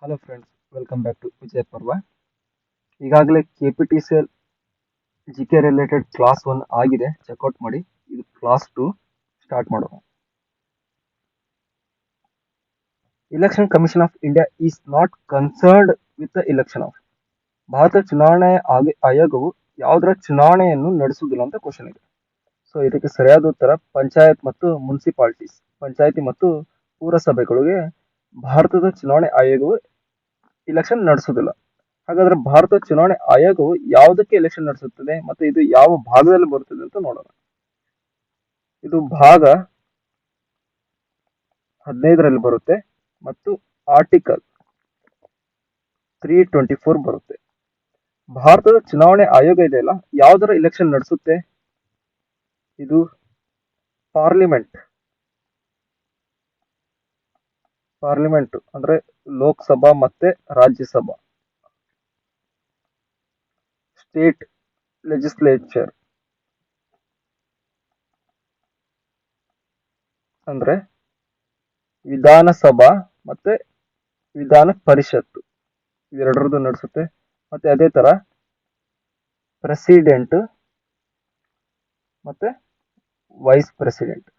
Hello friends, welcome back to Vijaya Parva. ಈಗಾಗಲೇ KPTCL GK related class 1 ಆಗಿದೆ, checkout ಮಾಡಿ. ಇದು ಕ್ಲಾಸ್ 2 ಸ್ಟಾರ್ಟ್ ಮಾಡೋಣ. Election commission of India is not concerned with the election of. Bharat ಚುನಾವಣಾ ಆಯೋಗವು ಯಾವುದರ ಚುನಾವಣೆಯನ್ನು ನಡೆಸುವುದಿಲ್ಲ ಅಂತ ಕ್ವಶನ್ ಇದೆ. ಸೊ ಇದಕ್ಕೆ ಸರಿಯಾದ ಉತ್ತರ ಪಂಚಾಯತ್ ಮತ್ತು ಮುನ್ಸಿಪಾಲಿಟೀಸ್, ಪಂಚಾಯತಿ ಮತ್ತು ಪುರಸಭೆಗಳಿಗೆ ಭಾರತದ ಚುನಾವಣೆ ಆಯೋಗವು ಇಲೆಕ್ಷನ್ ನಡೆಸುವುದಿಲ್ಲ. ಹಾಗಾದ್ರೆ ಭಾರತ ಚುನಾವಣೆ ಆಯೋಗವು ಯಾವುದಕ್ಕೆ ಎಲೆಕ್ಷನ್ ನಡೆಸುತ್ತದೆ ಮತ್ತು ಇದು ಯಾವ ಭಾಗದಲ್ಲಿ ಬರುತ್ತದೆ ಅಂತ ನೋಡೋಣ. ಇದು ಭಾಗ 15ರಲ್ಲಿ ಬರುತ್ತೆ ಮತ್ತು ಆರ್ಟಿಕಲ್ 324 ಬರುತ್ತೆ. ಭಾರತದ ಚುನಾವಣೆ ಆಯೋಗ ಇದೆಯಲ್ಲ, ಯಾವುದರ ಇಲೆಕ್ಷನ್ ನಡೆಸುತ್ತೆ? ಇದು ಪಾರ್ಲಿಮೆಂಟ್ ಅಂದ್ರೆ ಲೋಕಸಭಾ ಮತ್ತೆ ರಾಜ್ಯಸಭಾ, ಸ್ಟೇಟ್ ಲೆಜಿಸ್ಲೇಚರ್ ಅಂದ್ರೆ ವಿಧಾನಸಭಾ ಮತ್ತೆ ವಿಧಾನ ಪರಿಷತ್ತು, ಇವೆರಡರದ್ದು ನಡೆಸುತ್ತೆ. ಮತ್ತೆ ಅದೇ ತರ ಪ್ರೆಸಿಡೆಂಟ್ ಮತ್ತೆ ವೈಸ್ ಪ್ರೆಸಿಡೆಂಟ್,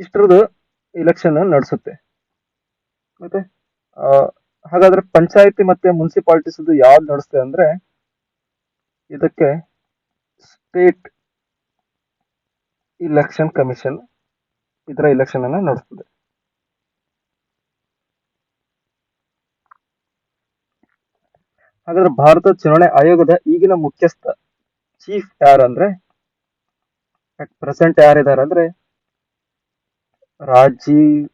ಇಷ್ಟರದ್ದು ಇಲೆಕ್ಷನ್ ನಡೆಸುತ್ತೆ. ಮತ್ತೆ ಹಾಗಾದ್ರೆ ಪಂಚಾಯತಿ ಮತ್ತೆ ಮುನ್ಸಿಪಾಲಿಟೀಸ್ ಯಾವ್ದು ನಡೆಸುತ್ತೆ ಅಂದ್ರೆ ಇದಕ್ಕೆ ಸ್ಟೇಟ್ ಇಲೆಕ್ಷನ್ ಕಮಿಷನ್ ಇದರ ಇಲೆಕ್ಷನ್ ಅನ್ನ ನಡೆಸ್ತದೆ. ಹಾಗಾದ್ರೆ ಭಾರತ ಚುನಾವಣೆ ಆಯೋಗದ ಈಗಿನ ಮುಖ್ಯಸ್ಥ ಚೀಫ್ ಯಾರಂದ್ರೆ, ಅಟ್ ಪ್ರೆಸೆಂಟ್ ಯಾರಿದ್ದಾರೆ ಅಂದ್ರೆ ರಾಜೀವ್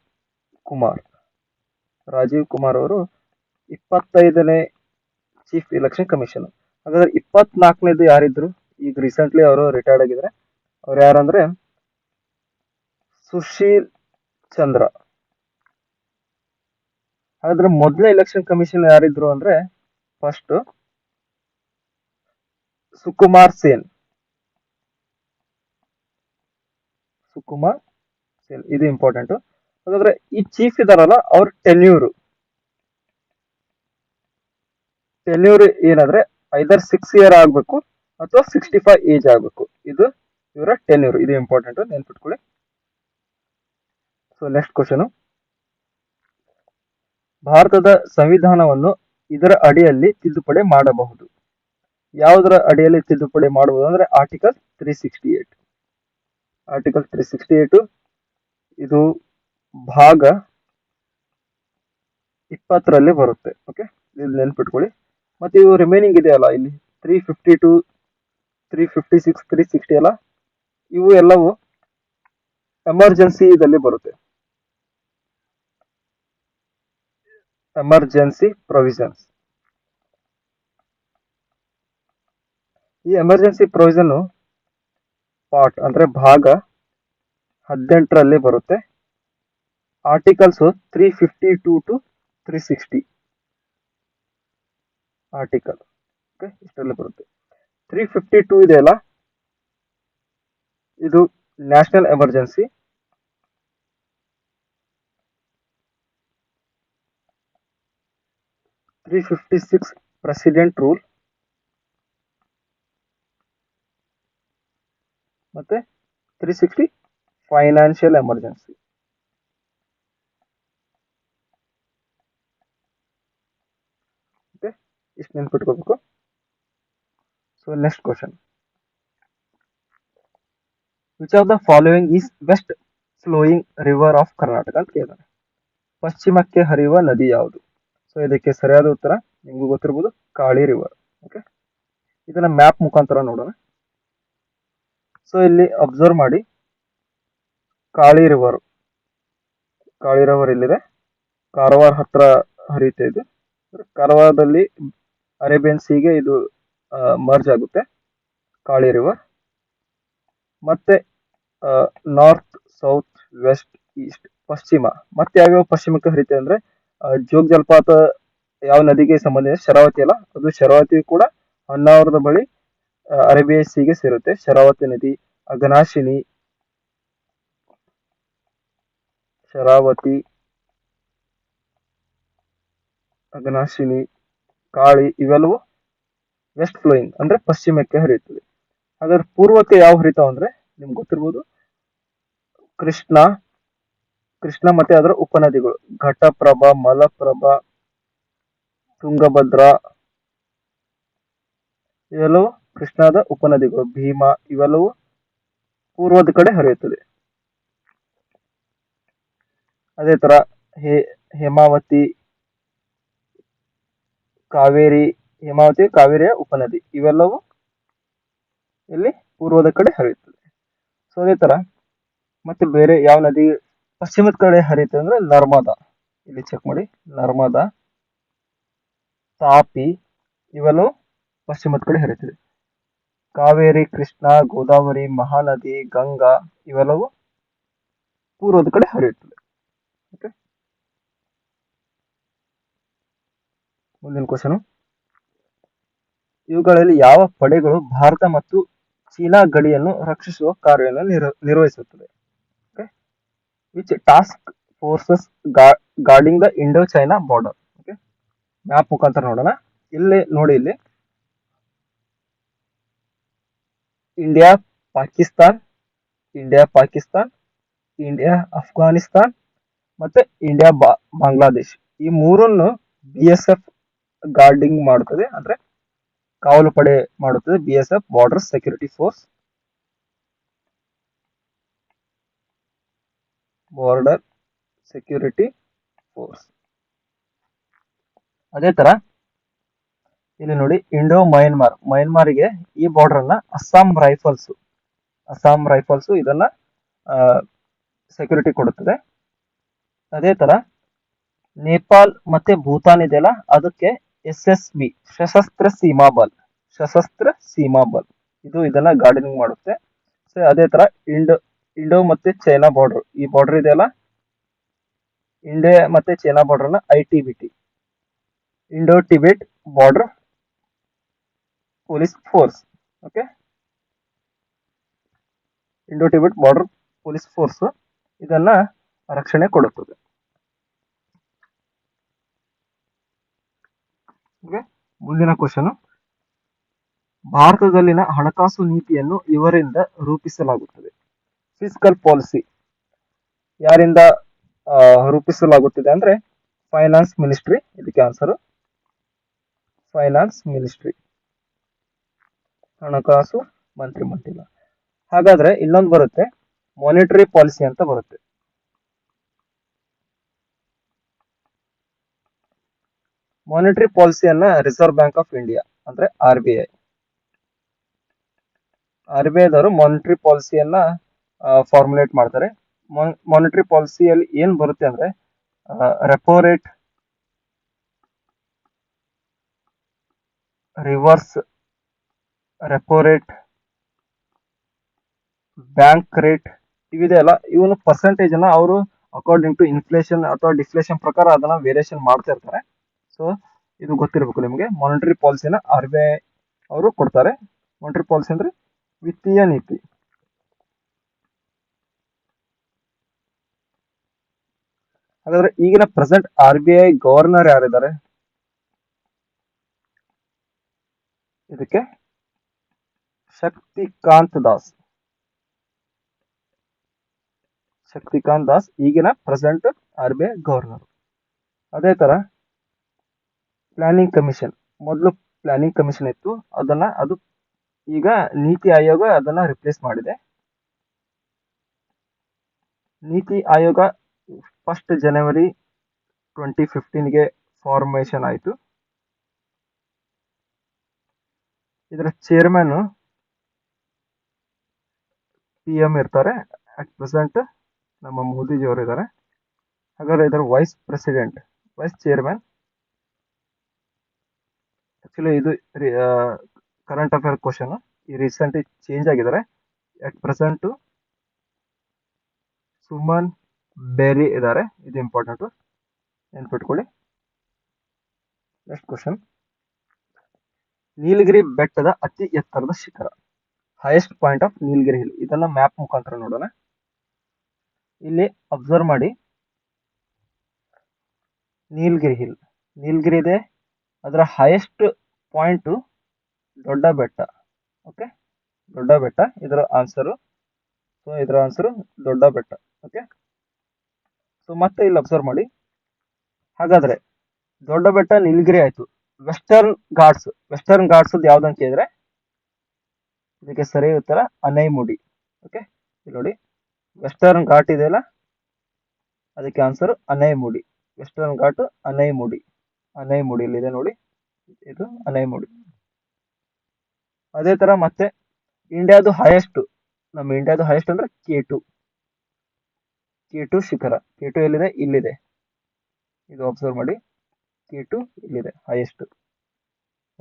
ಕುಮಾರ್ ಅವರು 25ನೇ ಚೀಫ್ ಇಲೆಕ್ಷನ್ ಕಮಿಷನ್. ಹಾಗಾದ್ರೆ 24ನೇದು ಯಾರಿದ್ರು? ಈಗ ರೀಸೆಂಟ್ಲಿ ಅವರು ರಿಟೈರ್ಡ್ ಆಗಿದ್ದಾರೆ. ಅವ್ರು ಯಾರಂದ್ರೆ ಸುಶೀಲ್ ಚಂದ್ರ. ಹಾಗಾದ್ರೆ ಮೊದಲನೇ ಎಲೆಕ್ಷನ್ ಕಮಿಷನ್ ಯಾರಿದ್ರು ಅಂದ್ರೆ ಫಸ್ಟ್ ಸುಕುಮಾರ್ ಸೇನ್, ಇದು ಇಂಪಾರ್ಟೆಂಟ್. ಹಾಗಾದ್ರೆ ಈ ಚೀಫ್ ಇದಾರಲ್ಲ, ಅವ್ರ ಟೆನ್ಯೂರ್ ಏನಾದ್ರೆ ಐದರ್ 6 ಇಯರ್ ಆಗ್ಬೇಕು ಅಥವಾ 65 ಏಜ್ ಆಗ್ಬೇಕು. ಇದು ಇವರ ಟೆನ್ಯೂರ್, ಇದು ಇಂಪಾರ್ಟೆಂಟ್, ನೆನ್ಪಿಟ್ಕೊಳ್ಳಿ. ಸೊ ನೆಕ್ಸ್ಟ್ ಕ್ವಶನ್, ಭಾರತದ ಸಂವಿಧಾನವನ್ನು ಇದರ ಅಡಿಯಲ್ಲಿ ತಿದ್ದುಪಡಿ ಮಾಡಬಹುದು. ಯಾವುದರ ಅಡಿಯಲ್ಲಿ ತಿದ್ದುಪಡಿ ಮಾಡಬಹುದು ಅಂದ್ರೆ ಆರ್ಟಿಕಲ್ 368. ಇದು ಭಾಗ 20ರಲ್ಲಿ ಬರುತ್ತೆ. ಓಕೆ, ಇದು ನೆನ್ಪಿಟ್ಕೊಳ್ಳಿ. ಮತ್ತೆ ಇವು ರಿಮೈನಿಂಗ್ ಇದೆಯಲ್ಲ, ಇಲ್ಲಿ 352, 356, 360 ಅಲ್ಲ, ಇವು ಎಲ್ಲವೂ ಎಮರ್ಜೆನ್ಸಿ ಇದಲ್ಲಿ ಬರುತ್ತೆ. Emergency provisions. ಈ ಎಮರ್ಜೆನ್ಸಿ ಪ್ರೊವಿಷನ್ ಪಾರ್ಟ್ ಅಂದ್ರೆ ಭಾಗ 18ರಲ್ಲಿ ಬರುತ್ತೆ. Articles 352 to 360 article. ಓಕೆ, ಇಷ್ಟರಲ್ಲಿ ಬರುತ್ತೆ. 352 ಇದೆಯಲ್ಲ, ಇದು ನ್ಯಾಷನಲ್ ಎಮರ್ಜೆನ್ಸಿ. 356 ಪ್ರೆಸಿಡೆಂಟ್ ರೂಲ್ ಮತ್ತೆ 360 ಫೈನಾನ್ಷಿಯಲ್ ಎಮರ್ಜೆನ್ಸಿ. ಇಷ್ಟು ನೆನ್ಪಿಟ್ಕೋಬೇಕು. So next question, which of the following is west flowing river of Karnataka ಅಂತ ಕೇಳಿದಾರೆ. ಪಶ್ಚಿಮಕ್ಕೆ ಹರಿಯುವ ನದಿ ಯಾವುದು? ಸೊ ಇದಕ್ಕೆ ಸರಿಯಾದ ಉತ್ತರ ನಿಮ್ಗೂ ಗೊತ್ತಿರಬಹುದು, ಕಾಳಿ ರಿವರ್. ಓಕೆ, ಇದನ್ನ ಮ್ಯಾಪ್ ಮುಖಾಂತರ ನೋಡೋಣ. ಸೊ ಇಲ್ಲಿ ಅಬ್ಸರ್ವ್ ಮಾಡಿ, ಕಾಳಿ ರಿವರ್ ಇಲ್ಲಿದೆ, ಕಾರವಾರ ಹತ್ರ ಹರಿಯುತ್ತೆ. ಇದು ಕಾರವಾರದಲ್ಲಿ ಅರೇಬಿಯನ್ ಸೀಗೆ ಇದು ಮರ್ಜ್ ಆಗುತ್ತೆ, ಕಾಳಿ ರಿವರ್. ಮತ್ತೆ ನಾರ್ತ್, ಸೌತ್, ವೆಸ್ಟ್, ಈಸ್ಟ್, ಪಶ್ಚಿಮ. ಮತ್ತೆ ಯಾವ್ಯಾವ ಪಶ್ಚಿಮಕ್ಕೆ ಹರಿತೆ ಅಂದ್ರೆ ಜೋಗ್ ಜಲಪಾತ ಯಾವ ನದಿಗೆ ಸಂಬಂಧಿಸಿದ? ಶರಾವತಿ ಅಲ್ಲ, ಅದು ಶರಾವತಿ ಕೂಡ ಹೊನ್ನಾವರದ ಬಳಿ ಅರೇಬಿಯನ್ ಸೀಗೆ ಸೇರುತ್ತೆ. ಶರಾವತಿ ನದಿ, ಅಘನಾಶಿನಿ, ಶರಾವತಿ, ಅಘನಾಶಿನಿ, ಕಾಳಿ ಇವೆಲ್ಲವೂ ವೆಸ್ಟ್ ಫ್ಲೋಯಿಂಗ್ ಅಂದ್ರೆ ಪಶ್ಚಿಮಕ್ಕೆ ಹರಿಯುತ್ತದೆ. ಹಾಗಾದ್ರೆ ಪೂರ್ವಕ್ಕೆ ಯಾವ ಹರಿತಾವ ಅಂದ್ರೆ ನಿಮ್ಗೆ ಗೊತ್ತಿರ್ಬೋದು, ಕೃಷ್ಣ, ಕೃಷ್ಣ ಮತ್ತೆ ಅದರ ಉಪನದಿಗಳು ಘಟಪ್ರಭಾ, ಮಲಪ್ರಭಾ, ತುಂಗಭದ್ರಾ ಇವೆಲ್ಲವೂ ಕೃಷ್ಣದ ಉಪನದಿಗಳು. ಭೀಮಾ ಇವೆಲ್ಲವೂ ಪೂರ್ವದ ಕಡೆ ಹರಿಯುತ್ತದೆ. ಅದೇ ತರ ಹೇಮಾವತಿ, ಕಾವೇರಿ, ಹೇಮಾವತಿ ಕಾವೇರಿಯ ಉಪನದಿ ಇವೆಲ್ಲವೂ ಇಲ್ಲಿ ಪೂರ್ವದ ಕಡೆ ಹರಿಯುತ್ತದೆ. ಸೊ ಅದೇ ತರ ಮತ್ತೆ ಬೇರೆ ಯಾವ ನದಿ ಪಶ್ಚಿಮದ ಕಡೆ ಹರಿಯುತ್ತೆ ಅಂದ್ರೆ ನರ್ಮದಾ. ಇಲ್ಲಿ ಚೆಕ್ ಮಾಡಿ, ನರ್ಮದಾ, ತಾಪಿ ಇವೆಲ್ಲವೂ ಪಶ್ಚಿಮದ ಕಡೆ ಹರಿಯುತ್ತದೆ. ಕಾವೇರಿ, ಕೃಷ್ಣ, ಗೋದಾವರಿ, ಮಹಾನದಿ, ಗಂಗಾ ಇವೆಲ್ಲವೂ ಪೂರ್ವದ ಕಡೆ ಹರಿಯುತ್ತದೆ. ಓಕೆ, ಮುಂದಿನ ಕ್ವಶನ್, ಇವುಗಳಲ್ಲಿ ಯಾವ ಪಡೆಗಳು ಭಾರತ ಮತ್ತು ಚೀನಾ ಗಡಿಯನ್ನು ರಕ್ಷಿಸುವ ಕಾರ್ಯವನ್ನು ನಿರ್ವಹಿಸುತ್ತದೆ? Okay, which task forces guarding the Indo China border? Okay, map ಮುಖಾಂತರ ನೋಡೋಣ. ಇಲ್ಲಿ ನೋಡಿ, ಇಲ್ಲಿ India Pakistan, India Pakistan, India Afghanistan ಮತ್ತೆ ಇಂಡಿಯಾ ಬಾಂಗ್ಲಾದೇಶ್ ಈ ಮೂರನ್ನು BSF ಗಾರ್ಡಿಂಗ್ ಮಾಡುತ್ತದೆ, ಅಂದ್ರೆ ಕಾವಲು ಪಡೆ ಮಾಡುತ್ತದೆ. BSF border security force, border security force. ಅದೇ ತರ ಇಲ್ಲಿ ನೋಡಿ, ಇಂಡೋ ಮಯನ್ಮಾರಿಗೆ ಈ ಬಾರ್ಡರ್ ಅನ್ನ ಅಸ್ಸಾಂ ರೈಫಲ್ಸ್ ಇದನ್ನ ಸೆಕ್ಯೂರಿಟಿ ಕೊಡುತ್ತದೆ. ಅದೇ ತರ ನೇಪಾಲ್ ಮತ್ತೆ ಭೂತಾನ್ ಇದೆಯಲ್ಲ, ಅದಕ್ಕೆ SSB ಸಶಸ್ತ್ರ ಸೀಮಾ ಬಲ್ ಇದು ಇದನ್ನ ಗಾರ್ಡನಿಂಗ್ ಮಾಡುತ್ತೆ. ಸೊ ಅದೇ ತರ ಇಂಡೋ ಮತ್ತೆ ಚೈನಾ ಬಾರ್ಡರ್, ಈ ಬಾರ್ಡರ್ ಇದೆಯಲ್ಲ, ಇಂಡಿಯಾ ಮತ್ತೆ ಚೈನಾ ಬಾರ್ಡರ್ ನ ITBT, Indo Tibet border police force. Okay, Indo Tibet border police force ಇದನ್ನ ರಕ್ಷಣೆ ಕೊಡುತ್ತದೆ. ಮುಂದಿನ ಕ್ವಶನ್, ಭಾರತದಲ್ಲಿನ ಹಣಕಾಸು ನೀತಿಯನ್ನು ಇವರಿಂದ ರೂಪಿಸಲಾಗುತ್ತದೆ. ಫಿಸ್ಕಲ್ ಪಾಲಿಸಿ ಯಾರಿಂದ ರೂಪಿಸಲಾಗುತ್ತದೆ ಅಂದ್ರೆ ಫೈನಾನ್ಸ್ ಮಿನಿಸ್ಟ್ರಿ. ಇದಕ್ಕೆ ಆನ್ಸರ್ ಫೈನಾನ್ಸ್ ಮಿನಿಸ್ಟ್ರಿ, ಹಣಕಾಸು ಮಂತ್ರಿ ಮಂಡಲ. ಹಾಗಾದ್ರೆ ಇನ್ನೊಂದು ಬರುತ್ತೆ, ಮಾನಿಟರಿ ಪಾಲಿಸಿ ಅಂತ ಬರುತ್ತೆ. ಮಾನಿಟರಿ ಪಾಲಿಸಿಯನ್ನ ರಿಸರ್ವ್ ಬ್ಯಾಂಕ್ ಆಫ್ ಇಂಡಿಯಾ ಅಂದ್ರೆ RBI ದವರು ಮಾನಿಟರಿ ಪಾಲಿಸಿಯನ್ನ ಫಾರ್ಮುಲೇಟ್ ಮಾಡ್ತಾರೆ. ಮಾನಿಟರಿ ಪಾಲಿಸಿಯಲ್ಲಿ ಏನ್ ಬರುತ್ತೆ ಅಂದ್ರೆ repo rate, reverse repo rate, bank rate ಇವಿದೆಯಲ್ಲ, ಇವನು ಪರ್ಸೆಂಟೇಜ್ ಅನ್ನ ಅವರು ಅಕಾರ್ಡಿಂಗ್ ಟು ಇನ್ಫ್ಲೇಷನ್ ಅಥವಾ ಡಿಫ್ಲೇಷನ್ ಪ್ರಕಾರ ಅದನ್ನ ವೇರಿಯೇಷನ್ ಮಾಡ್ತಾ ಇರ್ತಾರೆ. ಸೊ ಇದು ಗೊತ್ತಿರಬೇಕು ನಿಮಗೆ. ಮಾನಿಟರಿ ಪಾಲಿಸಿನ RBI ಅವರು ಕೊಡ್ತಾರೆ. ಮಾನಿಟರಿ ಪಾಲಿಸಿ ಅಂದ್ರೆ ವಿತ್ತೀಯ ನೀತಿ. ಹಾಗಾದ್ರೆ ಈಗಿನ ಪ್ರೆಸೆಂಟ್ RBI ಗವರ್ನರ್ ಯಾರಿದ್ದಾರೆ? ಇದಕ್ಕೆ ಶಕ್ತಿಕಾಂತ್ ದಾಸ್ ಈಗಿನ ಪ್ರೆಸೆಂಟ್ RBI ಗವರ್ನರ್. ಅದೇ ತರ ಪ್ಲಾನಿಂಗ್ ಕಮಿಷನ್, ಮೊದಲು ಪ್ಲಾನಿಂಗ್ ಕಮಿಷನ್ ಇತ್ತು, ಅದು ಈಗ ನೀತಿ ಆಯೋಗ ಅದನ್ನ ರಿಪ್ಲೇಸ್ ಮಾಡಿದೆ. ನೀತಿ ಆಯೋಗ 1 ಜನವರಿ 2015ಗೆ ಫಾರ್ಮೇಶನ್ ಆಯಿತು. ಇದರ ಚೇರ್ಮನ್ PM ಇರ್ತಾರೆ. ಅಟ್ ಪ್ರೆಸೆಂಟ್ ನಮ್ಮ ಮೋದಿಜಿ ಅವರು ಇದ್ದಾರೆ. ಹಾಗಾದ್ರೆ ಇದರ ವೈಸ್ ಚೇರ್ಮನ್, ಆಕ್ಚುಲಿ ಇದು ಕರೆಂಟ್ ಅಫೇರ್ ಕ್ವಶನ್, ಈ ರೀಸೆಂಟ್ ಚೇಂಜ್ ಆಗಿದ್ದಾರೆ. ಅಟ್ ಪ್ರೆಸೆಂಟ್ ಸುಮನ್ ಬೇರಿ ಇದ್ದಾರೆ. ಇದು ಇಂಪಾರ್ಟೆಂಟ್, ನೆನ್ಪಿಟ್ಕೊಳ್ಳಿ. ನೆಕ್ಸ್ಟ್ ಕ್ವಶನ್, ನೀಲಗಿರಿ ಬೆಟ್ಟದ ಅತಿ ಎತ್ತರದ ಶಿಖರ, highest point of Nilgiri hill. ಇದನ್ನ ಮ್ಯಾಪ್ ಮುಖಾಂತರ ನೋಡೋಣ. ಇಲ್ಲಿ ಅಬ್ಸರ್ವ್ ಮಾಡಿ, ನೀಲಗಿರಿ ಹಿಲ್. ನೀಲಗಿರಿ ಇದೆ, ಅದರ ಹೈಯೆಸ್ಟ್ ಪಾಯಿಂಟು ದೊಡ್ಡ ಬೆಟ್ಟ. ಓಕೆ, ದೊಡ್ಡ ಬೆಟ್ಟ ಇದರ ಆನ್ಸರು. ಸೊ ಇದರ ಆನ್ಸರು ದೊಡ್ಡ ಬೆಟ್ಟ. ಓಕೆ, ಸೊ ಮತ್ತೆ ಇಲ್ಲಿ ಅಬ್ಸರ್ವ್ ಮಾಡಿ. ಹಾಗಾದ್ರೆ ದೊಡ್ಡ ಬೆಟ್ಟ ನೀಲಗಿರಿ ಆಯ್ತು. ವೆಸ್ಟರ್ನ್ ಘಾಟ್ಸ್ ಯಾವ್ದಂತ ಕೇಳಿದ್ರೆ ಇದಕ್ಕೆ ಸರಿ ಉತ್ತರ ಅನೈಮುಡಿ. ಓಕೆ, ಇಲ್ಲಿ ನೋಡಿ ವೆಸ್ಟರ್ನ್ ಘಾಟ್ ಇದೆಯಲ್ಲ, ಅದಕ್ಕೆ ಆನ್ಸರ್ ಅನೈಮುಡಿ. ವೆಸ್ಟರ್ನ್ ಘಾಟ್ ಅನೈಮುಡಿ. ಅನೈಮುಡಿ ಇಲ್ಲಿದೆ ನೋಡಿ, ಇದು ಅನೈಮುಡಿ. ಅದೇ ತರ ಮತ್ತೆ ಇಂಡಿಯಾದು ಹೈಯೆಸ್ಟ್, ನಮ್ಮ ಇಂಡಿಯಾದು ಹೈಯೆಸ್ಟ್ ಅಂದ್ರೆ ಕೆ ಟು ಶಿಖರ. ಕೆ ಟು ಎಲ್ಲಿದೆ? ಇಲ್ಲಿದೆ. ಇದು ಅಬ್ಸರ್ವ್ ಮಾಡಿ, ಕೆ2 ಇಲ್ಲಿದೆ ಹೈಯೆಸ್ಟ್.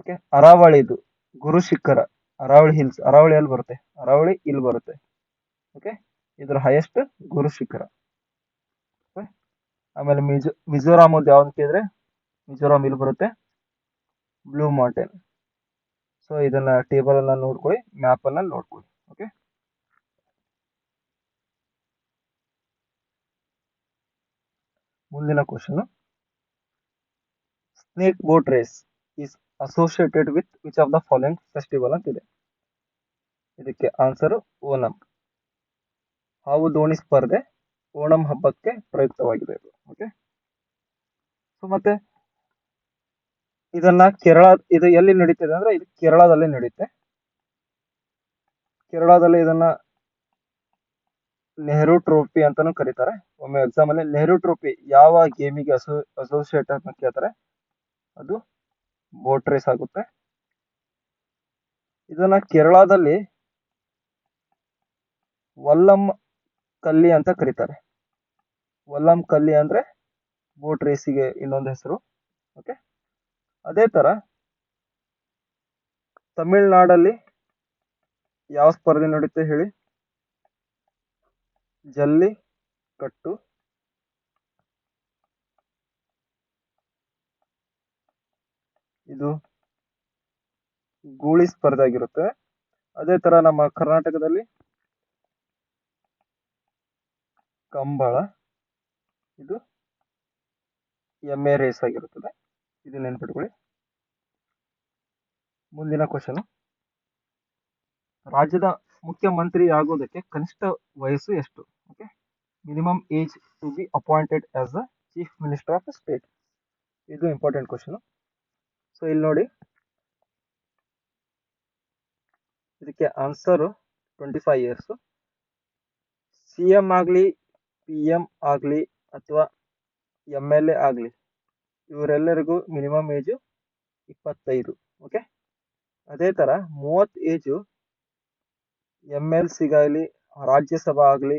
ಓಕೆ, ಅರಾವಳಿದು ಗುರು ಶಿಖರ, ಅರಾವಳಿ ಹಿಲ್ಸ್. ಅರಾವಳಿ ಎಲ್ಲಿ ಬರುತ್ತೆ? ಅರಾವಳಿ ಇಲ್ಲಿ ಬರುತ್ತೆ. ಓಕೆ, ಇದ್ರ ಹೈಯೆಸ್ಟ್ ಗುರು ಶಿಖರ. Okay? ಆಮೇಲೆ ಮಿಜೋರಾಮ್ ಯಾವ್ದು ಕೇಳಿದ್ರೆ ಮಿಜೋರಾಮ್ ಇಲ್ಲಿ ಬರುತ್ತೆ, ಬ್ಲೂ ಮೌಂಟೇನ್. ಸೊ ಇದನ್ನ ಟೇಬಲ್ ಅನ್ನ ನೋಡ್ಕೊಳ್ಳಿ, ಮ್ಯಾಪ್ ಅನ್ನ ನೋಡ್ಕೊಳ್ಳಿ. ಓಕೆ, ಮುಂದಿನ question. Snake boat race is associated with which of the following festival ಅಂತಿದೆ. ಇದಕ್ಕೆ ಆನ್ಸರ್ ಓಣಂ. ಹಾವು ದೋಣಿ ಸ್ಪರ್ಧೆ ಓಣಂ ಹಬ್ಬಕ್ಕೆ ಪ್ರಯುಕ್ತವಾಗಿದೆ. ಓಕೆ, ಸೊ ಮತ್ತೆ ಇದನ್ನ ಇದು ಎಲ್ಲಿ ನಡೀತಿದೆ ಅಂದ್ರೆ ಇದು ಕೇರಳದಲ್ಲಿ ನಡೆಯುತ್ತೆ. ಕೇರಳದಲ್ಲಿ ಇದನ್ನ ನೆಹರು ಟ್ರೋಫಿ ಅಂತಾನೂ ಕರೀತಾರೆ. ಒಮ್ಮೆ ಎಕ್ಸಾಮ್ ಅಲ್ಲಿ ನೆಹರು ಟ್ರೋಫಿ ಯಾವ ಗೇಮಿಗೆ ಅಸೋಸಿಯೇಟ್ ಅಂತ ಕೇಳ್ತಾರೆ, ಅದು ಬೋಟ್ ರೇಸ್ ಆಗುತ್ತೆ. ಇದನ್ನ ಕೇರಳದಲ್ಲಿ ವಲ್ಲಂ ಕಲ್ಲಿ ಅಂತ ಕರೀತಾರೆ. ವಲ್ಲಂ ಕಲ್ಲಿ ಅಂದ್ರೆ ಬೋಟ್ ರೇಸಿಗೆ ಇನ್ನೊಂದು ಹೆಸರು. ಓಕೆ, ಅದೇ ತರ ತಮಿಳ್ನಾಡಲ್ಲಿ ಯಾವ ಸ್ಪರ್ಧೆ ನಡೆಯುತ್ತೆ ಹೇಳಿ? ಜಲ್ಲಿ ಕಟ್ಟು. ಇದು ಗೂಳಿ ಸ್ಪರ್ಧೆ ಆಗಿರುತ್ತೆ. ಅದೇ ತರ ನಮ್ಮ ಕರ್ನಾಟಕದಲ್ಲಿ ಕಂಬಳ, ಇದು ಎಮ್ಮೆ ರೇಸ್ ಆಗಿರುತ್ತದೆ. ಇದು ನೆನ್ಪಿಟ್ಕೊಳ್ಳಿ. ಮುಂದಿನ ಕ್ವಶನ್. ರಾಜ್ಯದ ಮುಖ್ಯಮಂತ್ರಿ ಆಗೋದಕ್ಕೆ ಕನಿಷ್ಠ ವಯಸ್ಸು ಎಷ್ಟು? Okay, minimum age to be appointed as the chief minister of state. ಇದು ಇಂಪಾರ್ಟೆಂಟ್ ಕ್ವಶನ್. ಸೊ ಇಲ್ಲಿ ನೋಡಿ, ಇದಕ್ಕೆ ಆನ್ಸರ್ 25 ಇಯರ್ಸ್. CM ಆಗ್ಲಿ, PM ಆಗ್ಲಿ, ಅಥವಾ MLA ಆಗ್ಲಿ, ಇವರೆಲ್ಲರಿಗೂ ಮಿನಿಮಮ್ ಏಜ್ 25. ಓಕೆ, ಅದೇ ತರ 30 ಏಜು MLCಗಾಗಲಿ, ರಾಜ್ಯಸಭಾ ಆಗ್ಲಿ,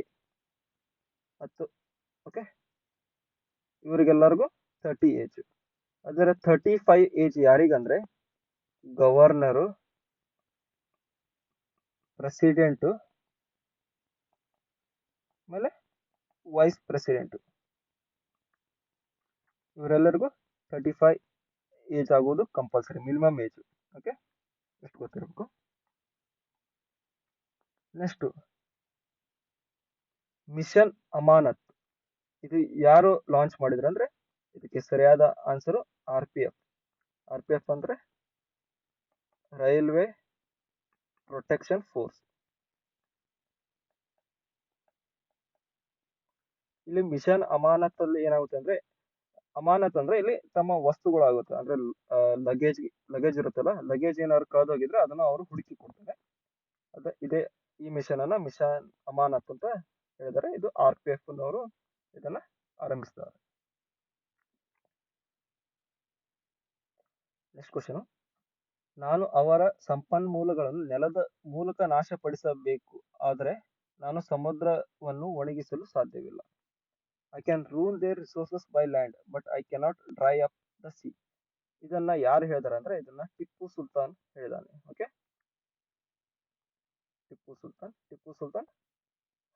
ಮತ್ತು ಓಕೆ ಇವರಿಗೆಲ್ಲರಿಗೂ 30 ಏಜ್. ಅದರ 35 ಏಜ್ ಯಾರಿಗಂದ್ರೆ ಗವರ್ನರು, ಪ್ರೆಸಿಡೆಂಟು, ಆಮೇಲೆ ವೈಸ್ ಪ್ರೆಸಿಡೆಂಟ್, ಇವರೆಲ್ಲರಿಗೂ 35 ಏಜ್ ಆಗೋದು ಕಂಪಲ್ಸರಿ, ಮಿನಿಮಮ್ ಏಜ್. ಓಕೆ, ಎಷ್ಟು ಗೊತ್ತಿರಬೇಕು. Next, mission Amanat. ಇದು ಯಾರು ಲಾಂಚ್ ಮಾಡಿದ್ರು ಅಂದ್ರೆ ಇದಕ್ಕೆ ಸರಿಯಾದ ಆನ್ಸರ್ RPF. RPF ಅಂದ್ರೆ ರೈಲ್ವೆ ಪ್ರೊಟೆಕ್ಷನ್ ಫೋರ್ಸ್. ಇಲ್ಲಿ ಮಿಷನ್ ಅಮಾನತ್ ಅಲ್ಲಿ ಏನಾಗುತ್ತೆ ಅಂದ್ರೆ, ಅಮಾನತ್ ಅಂದ್ರೆ ಇಲ್ಲಿ ತಮ್ಮ ವಸ್ತುಗಳಾಗುತ್ತೆ. ಅಂದ್ರೆ ಲಗೇಜ್ ಇರುತ್ತಲ್ಲ, ಲಗೇಜ್ ಏನಾದ್ರು ಕಳೆದೋಗಿದ್ರೆ ಅದನ್ನ ಅವರು ಹುಡುಕಿ ಕೊಡ್ತಾರೆ. ಇದೇ ಈ ಮಿಷನ್ ಅನ್ನ ಮಿಷನ್ ಅಮಾನತ್ ಅಂತ ಹೇಳಿದರೆ, ಇದು RPF ನವರು ಇದನ್ನ ಆರಂಭಿಸಿದ್ದಾರೆ. Next question. ನಾನು ಅವರ ಸಂಪನ್ಮೂಲಗಳನ್ನು ನೆಲದ ಮೂಲಕ ನಾಶಪಡಿಸಬೇಕು, ಆದರೆ ನಾನು ಸಮುದ್ರವನ್ನು ಒಣಗಿಸಲು ಸಾಧ್ಯವಿಲ್ಲ. I can rule their resources by land, but I cannot dry up the sea. ಇದನ್ನ ಯಾರು ಹೇಳಿದಾರೆ ಅಂದ್ರೆ ಇದನ್ನ ಟಿಪ್ಪು ಸುಲ್ತಾನ್ ಹೇಳಿದಾನೆ. ಓಕೆ, ಟಿಪ್ಪು ಸುಲ್ತಾನ್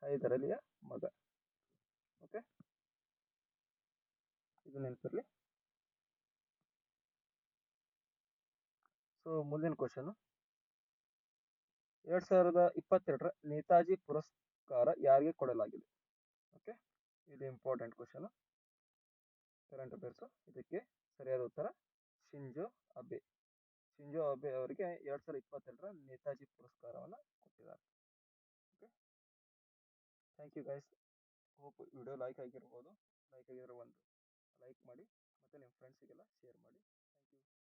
ಹೈದರ್ ಅಲಿಯ ಮಗ. ಓಕೆ, ಇದು ನೆನಪಿರ್ಲಿ. ಸೊ ಮುಂದಿನ ಕ್ವಶನ್. 2022ರ ನೇತಾಜಿ ಪುರಸ್ಕಾರ ಯಾರಿಗೆ ಕೊಡಲಾಗಿದೆ? ಓಕೆ, ಇದು ಇಂಪಾರ್ಟೆಂಟ್ ಕ್ವಶನ್. Current affairs. ಇದಕ್ಕೆ ಸರಿಯಾದ ಉತ್ತರ ಶಿಂಜೋ ಅಬೆ. ಶಿಂಜೋ ಅಬೆ ಅವರಿಗೆ 2022ರ ನೇತಾಜಿ ಪುರಸ್ಕಾರವನ್ನು ಕೊಟ್ಟಿದ್ದಾರೆ. Okay, thank you guys. Hope video like ಆಗಿರ್ಬೋದು. ಲೈಕ್ ಆಗಿರೋ ಒಂದು ಲೈಕ್ ಮಾಡಿ, ಮತ್ತು ನಿಮ್ಮ ಫ್ರೆಂಡ್ಸಿಗೆಲ್ಲ ಶೇರ್ ಮಾಡಿ. Thank you.